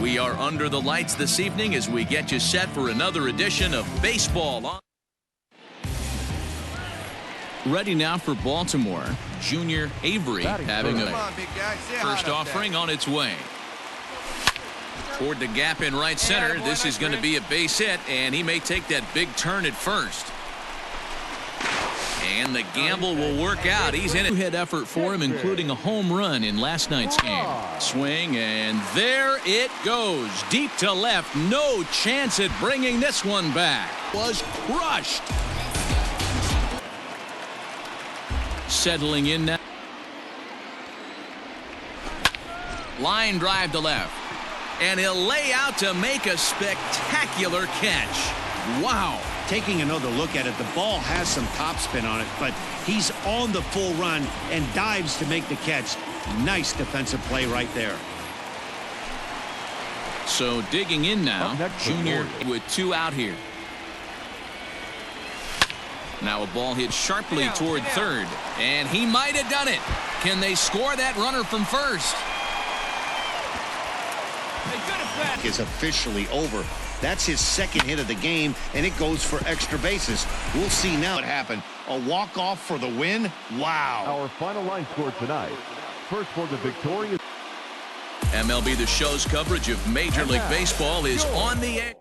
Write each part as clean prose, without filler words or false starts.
We are under the lights this evening as we get you set for another edition of Baseball. Ready now for Baltimore. Junior Avery having a first offering on its way. Toward the gap in right center. This is going to be a base hit, and he may take that big turn at first. And the gamble will work out. He's in it. Two-hit effort for him, including a home run in last night's game. Swing, and there it goes. Deep to left. No chance at bringing this one back. Was crushed. Settling in now. Line drive to left. And he'll lay out to make a spectacular catch. Wow. Taking another look at it, the ball has some topspin on it, but he's on the full run and dives to make the catch. Nice defensive play right there. So digging in now, Junior with two out here. Now a ball hit sharply toward third, and he might have done it. Can they score that runner from first? Is officially over. That's his second hit of the game, and it goes for extra bases. We'll see now what happened. A walk-off for the win? Wow. Our final line score tonight. First for the victorious. MLB The Show's coverage of Major League Baseball is on the air.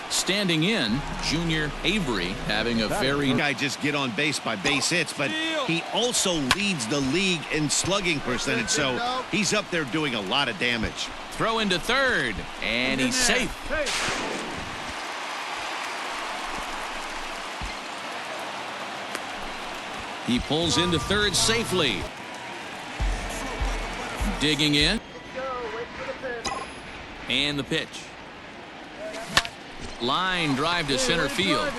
Standing in, Junior Avery having a very... Guy just get on base by base hits, but he also leads the league in slugging percentage, so he's up there doing a lot of damage. Throw into third, and he's safe. He pulls into third safely. Digging in. And the pitch. Line drive to center field.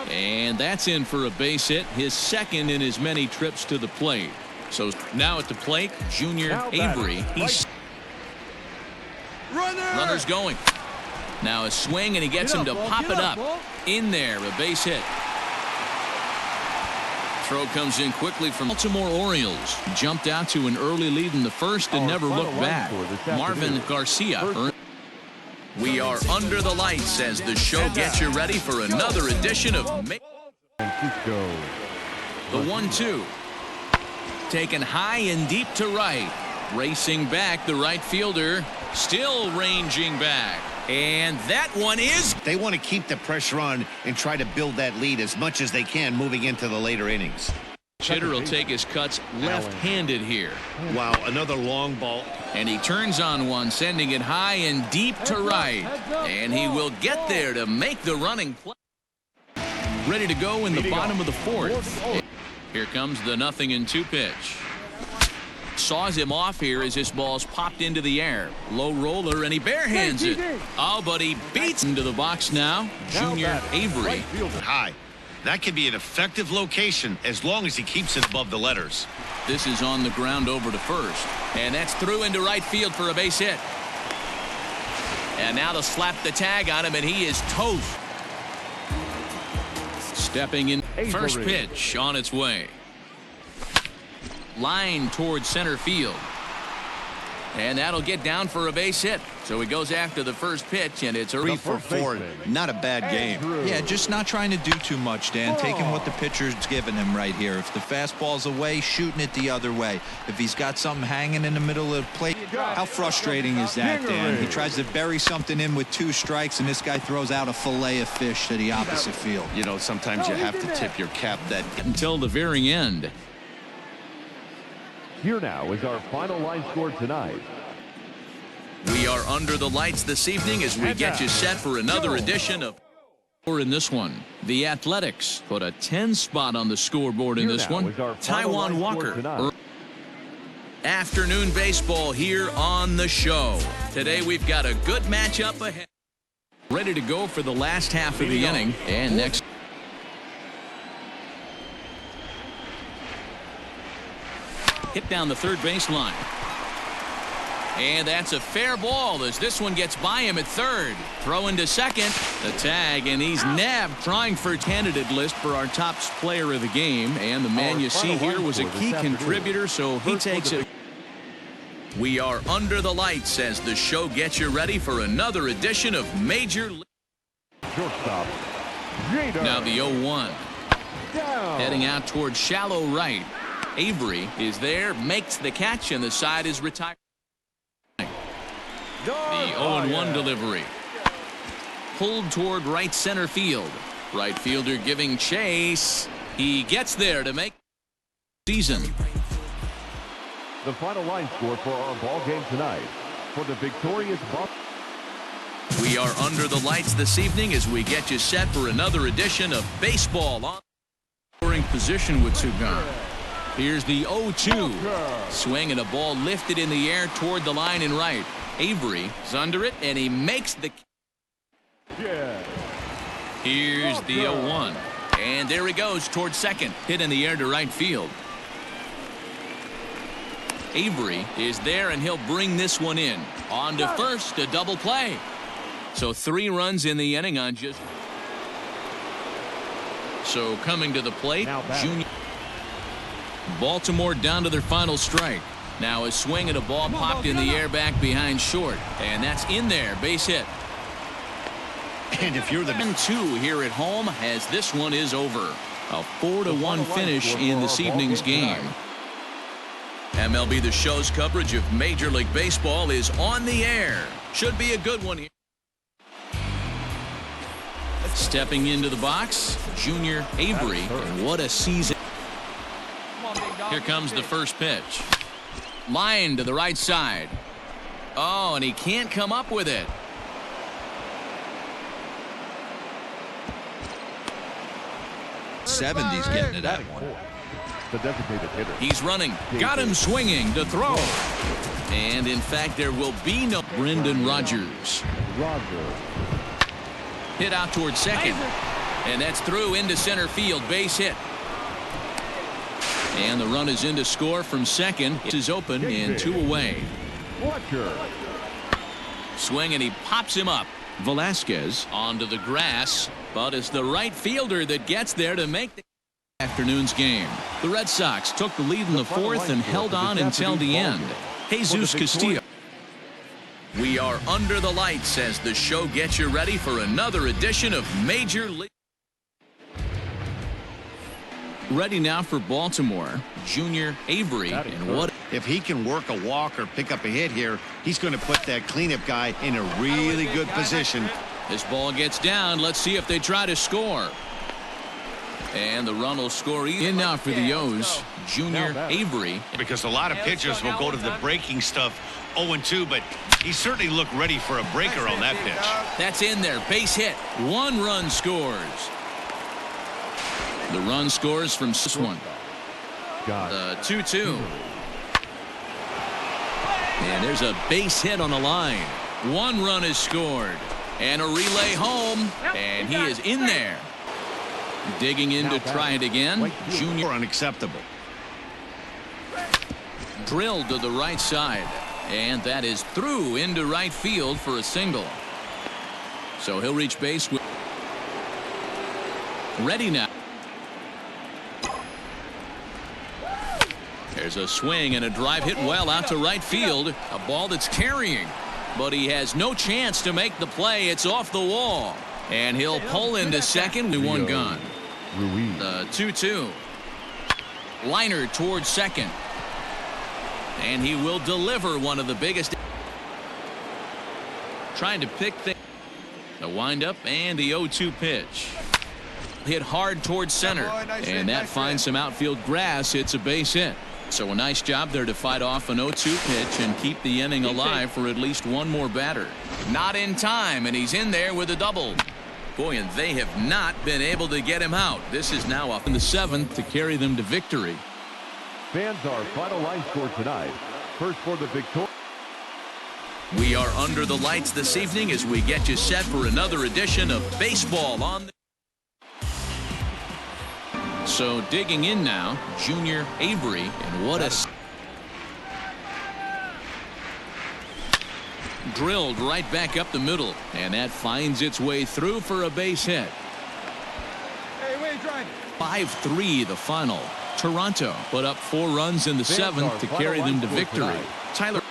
And that's in for a base hit, his second in as many trips to the plate. So now at the plate, Junior Avery. He's runners going. Now a swing, and he gets him to pop it up. In there, a base hit. Throw comes in quickly from Baltimore Orioles. Jumped out to an early lead in the first and never looked back. Marvin Garcia. We are under the lights as the show gets you ready for another edition of the 1-2. Taken high and deep to right. Racing back, the right fielder still ranging back. And that one is... They want to keep the pressure on and try to build that lead as much as they can moving into the later innings. Hitter will take his cuts left-handed here. Wow, another long ball. And he turns on one, sending it high and deep to right. And he will get there to make the running play. Ready to go in the bottom of the fourth. Here comes the 0-2 pitch. Saws him off here as this ball's popped into the air. Low roller, and he barehands it. Oh, but he beats into the box now. Junior Avery. High. That could be an effective location as long as he keeps it above the letters. This is on the ground over to first. And that's through into right field for a base hit. And now they'll slap the tag on him, and he is toast. Stepping in, first pitch on its way. Line towards center field. And that'll get down for a base hit. So he goes after the first pitch, and it's a 3 for 4. Not a bad game. Yeah, just not trying to do too much, Dan. Taking what the pitcher's giving him right here. If the fastball's away, shooting it the other way. If he's got something hanging in the middle of the plate, how frustrating is that, Dan? He tries to bury something in with 2 strikes, and this guy throws out a fillet of fish to the opposite field. You know, sometimes you have to tip your cap that until the very end. Here now is our final line score tonight. We are under the lights this evening as we get you set for another edition of... In this one, the Athletics put a 10 spot on the scoreboard in this one. Taijuan Walker. Afternoon baseball here on the show. Today we've got a good matchup ahead. Ready to go for the last half of the inning. And next... Hit down the third baseline. And that's a fair ball as this one gets by him at third. Throw into second. The tag, and he's nabbed, trying for candidate list for our top player of the game. And the man you see here was a key contributor, so he takes it. We are under the lights as the show gets you ready for another edition of Major League. Shortstop. Now the 0-1. Down. Heading out towards shallow right. Avery is there, makes the catch, and the side is retired. The 0-1 delivery. Pulled toward right center field. Right fielder giving chase. He gets there to make season. The final line score for our ball game tonight. For the victorious Baltimore. We are under the lights this evening as we get you set for another edition of baseball on scoring position with two gone. Here's the 0-2. Swing and a ball lifted in the air toward the line and right. Avery is under it, and he makes the. Here's the 0-1. And there he goes towards second. Hit in the air to right field. Avery is there, and he'll bring this one in. On to first, a double play. So 3 runs in the inning on just. So coming to the plate, Junior. Baltimore down to their final strike. Now a swing and a ball popped in the air back behind short. And that's in there, base hit. And if you're the 2 here at home, as this one is over. A 4-1 finish in this evening's game. MLB The Show's coverage of Major League Baseball is on the air. Should be a good one here. Stepping into the box, Junior Avery, and what a season. Here comes the first pitch. Line to the right side. Oh, and he can't come up with it. '70s getting to that one. The designated hitter. He's running. Got him swinging to throw. And in fact, there will be no Brendan Rodgers. Hit out towards second. And that's through into center field. Base hit. And the run is in to score from second. It is open and 2 away. Swing and he pops him up. Velasquez onto the grass. But it's the right fielder that gets there to make the afternoon's game. The Red Sox took the lead in the 4th and held on until the end. Jesus Castillo. We are under the lights as the show gets you ready for another edition of Major League. Ready now for Baltimore, Junior Avery, and what if he can work a walk or pick up a hit here, he's going to put that cleanup guy in a really good position. This ball gets down. Let's see if they try to score. And the run will score in now for the O's, Junior Avery. Because a lot of pitchers will go to the breaking stuff 0-2, but he certainly looked ready for a breaker on that pitch. That's in there. Base hit. 1 run scores. The run scores from this one. The 2-2. And there's a base hit on the line. 1 run is scored. And a relay home. And he is in there. Digging in to try it again. Junior. Unacceptable. Drilled to the right side. And that is through into right field for a single. So he'll reach base with. Ready now. There's a swing and a drive hit well out to right field. A ball that's carrying. But he has no chance to make the play. It's off the wall. And he'll pull into second with 1 gone. The 2-2. Liner towards second. And he will deliver one of the biggest. Trying to pick things. The windup and the 0-2 pitch. Hit hard towards center. And that finds some outfield grass. It's a base hit. So a nice job there to fight off an 0-2 pitch and keep the inning alive for at least 1 more batter. Not in time, and he's in there with a double. Boy, and they have not been able to get him out. This is now up in the 7th to carry them to victory. Fans, our final line score tonight. First for the victory. We are under the lights this evening as we get you set for another edition of Baseball on the. So digging in now, Junior Avery, and what a. Drilled right back up the middle, and that finds its way through for a base hit. 5-3 the final. Toronto put up 4 runs in the 7th to carry them to victory. Tyler.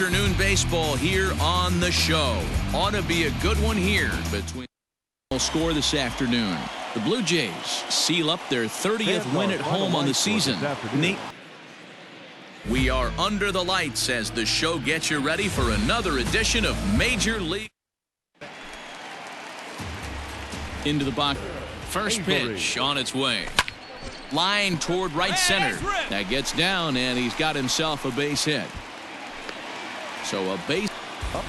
Afternoon baseball here on the show. Ought to be a good one here between score this afternoon. The Blue Jays seal up their 30th win at home on the season. We are under the lights as the show gets you ready for another edition of Major League. Into the box. First pitch on its way. Line toward right center. That gets down, and he's got himself a base hit. So a base.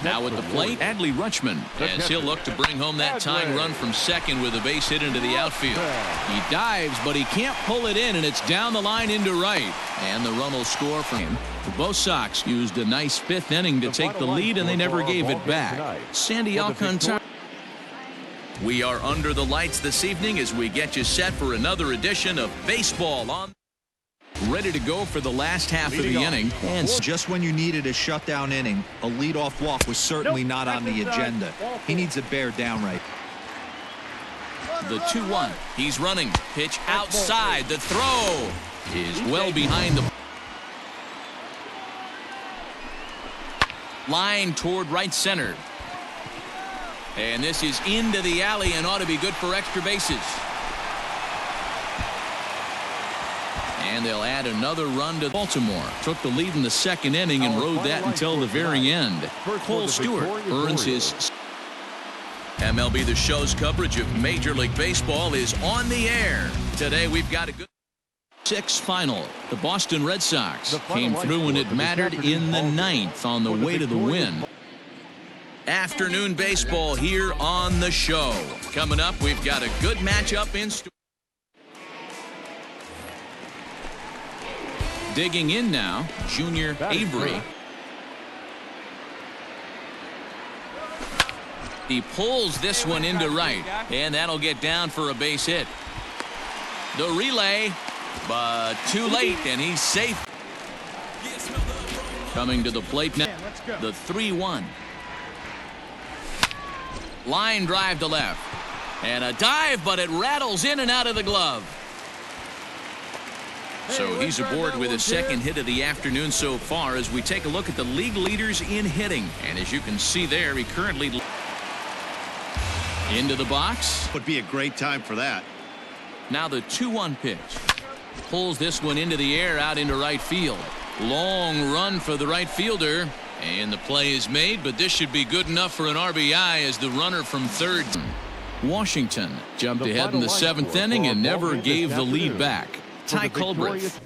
Now at the plate, Adley Rutschman, as he'll look to bring home that tying run from second with a base hit into the outfield. He dives, but he can't pull it in, and it's down the line into right. And the run will score from him. Both Sox used a nice fifth inning to take the lead, and they never gave it back. Sandy Alcantara. We are under the lights this evening as we get you set for another edition of Baseball on. Ready to go for the last half of the inning. And just when you needed a shutdown inning, a leadoff walk was certainly not on the agenda. He needs to bear down right. The 2-1. He's running. Pitch outside. The throw is well behind the line toward right center. And this is into the alley and ought to be good for extra bases. And they'll add another run to Baltimore. Took the lead in the second inning and rode that until the very end. Cole Stewart earns his. MLB The Show's coverage of Major League Baseball is on the air. Today we've got a good 6 final. The Boston Red Sox came through when it mattered in the 9th on the way to the win. Afternoon baseball here on the show. Coming up, we've got a good matchup in store. Digging in now, Junior Avery. He pulls this one into right, and that'll get down for a base hit. The relay, but too late, and he's safe. Coming to the plate now, the 3-1. Line drive to left, and a dive, but it rattles in and out of the glove. So he's aboard with his second hit of the afternoon so far as we take a look at the league leaders in hitting. And as you can see there, he currently into the box. Would be a great time for that. Now the 2-1 pitch. Pulls this one into the air out into right field. Long run for the right fielder. And the play is made, but this should be good enough for an RBI as the runner from third. Washington jumped ahead in the 7th inning and never gave the lead back. Ty Culbreth